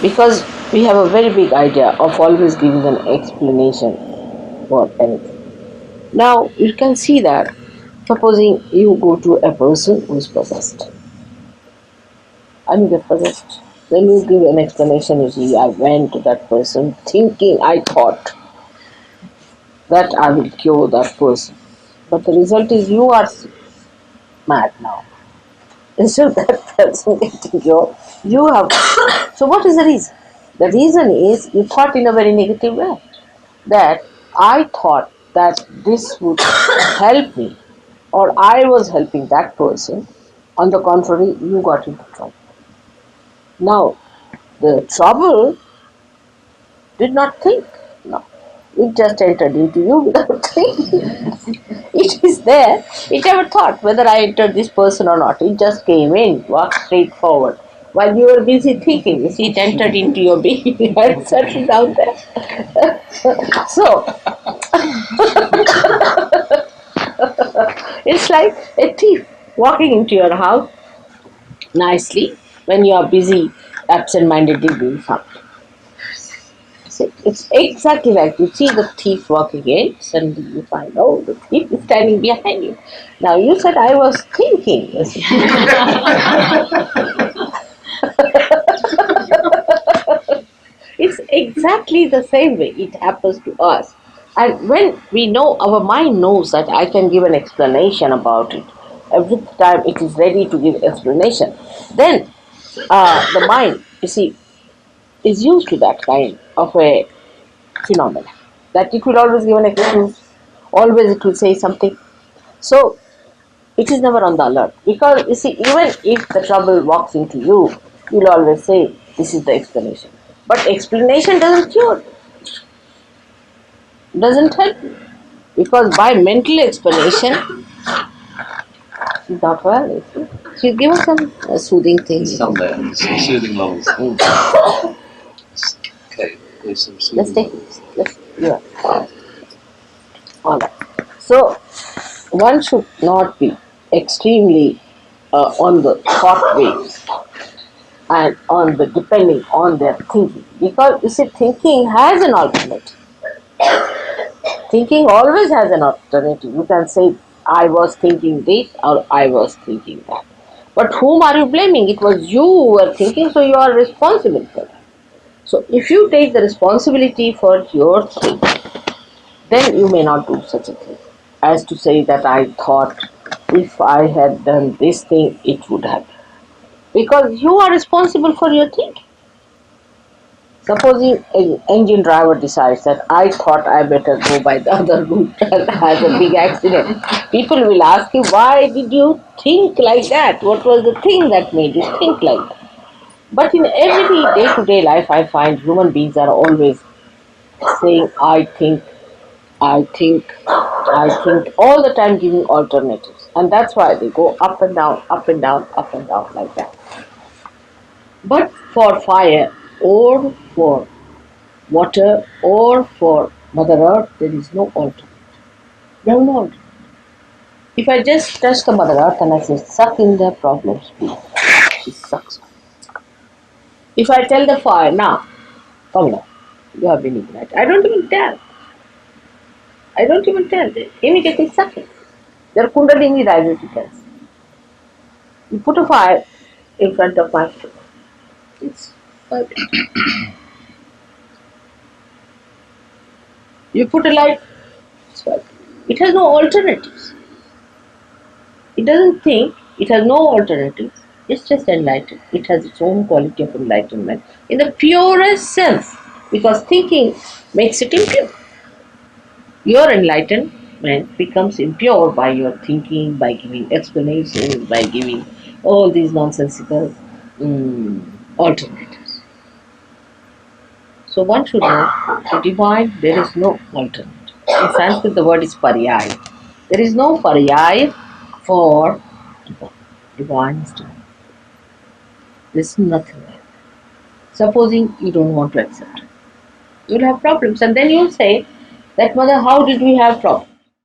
Because we have a very big idea of always giving an explanation for anything. Now you can see that, supposing you go to a person who is possessed, and you get possessed. Then you give an explanation. You see, I went to that person thinking, I thought that I will cure that person. But the result is you are mad now. Instead of that person getting cured, you have. So, what is the reason? The reason is you thought in a very negative way. That I thought that this would help me, or I was helping that person. On the contrary, you got into trouble. Now, the trouble did not think. No. It just entered into you without thinking. It is there. It never thought whether I entered this person or not. It just came in, walked straight forward. While you were busy thinking, you see, it entered into your being and settled down there. So, it's like a thief walking into your house nicely when you are busy, absent-mindedly doing something. See, it's exactly like you see the thief walking in, suddenly you find, oh, the thief is standing behind you. Now you said I was thinking. It's exactly the same way it happens to us. And when we know, our mind knows that I can give an explanation about it. Every time it is ready to give explanation. Then the mind, you see, is used to that kind of a phenomena. That it will always give an excuse, always it will say something. So it is never on the alert. Because you see, even if the trouble walks into you, you'll always say, this is the explanation. But explanation doesn't cure, doesn't help you. Because by mental explanation, she's not well, you see. She'll give us some soothing things. Somewhere, some soothing novels. Okay, there's some soothing Let's take novels. All right. So one should not be extremely on the thought waves and on the depending on their thinking, because you see, thinking has an alternative. Thinking always has an alternative. You can say, I was thinking this or I was thinking that. But whom are you blaming? It was you who were thinking, so you are responsible for that. So if you take the responsibility for your thinking, then you may not do such a thing as to say that I thought if I had done this thing, it would happen. Because you are responsible for your thinking. Supposing an engine driver decides that I thought I better go by the other route and has a big accident, people will ask you, why did you think like that? What was the thing that made you think like that? But in every day-to-day life, I find human beings are always saying, I think, I think, I think, all the time giving alternatives. And that's why they go up and down, up and down, up and down like that. But for fire or for water or for Mother Earth, there is no alternative. There is no alternative. If I just touch the Mother Earth and I say, suck in their problems, please, she sucks. If I tell the fire, now, come now, you have been ignited. I don't even tell. I don't even tell. They immediately suck it. Their kundalini rises, you can see. You put a fire in front of my foot. It's perfect. You put a light, it's perfect. It has no alternatives. It doesn't think, it has no alternatives. It's just enlightened. It has its own quality of enlightenment in the purest sense, because thinking makes it impure. Your enlightenment becomes impure by your thinking, by giving explanations, by giving all these nonsensical alternatives. So one should know, to divine there is no alternative. In Sanskrit the word is paryaya. There is no paryaya for divine. Divine is divine. There is nothing like that. Supposing you don't want to accept it, you will have problems, and then you will say that, Mother, how did we have problems?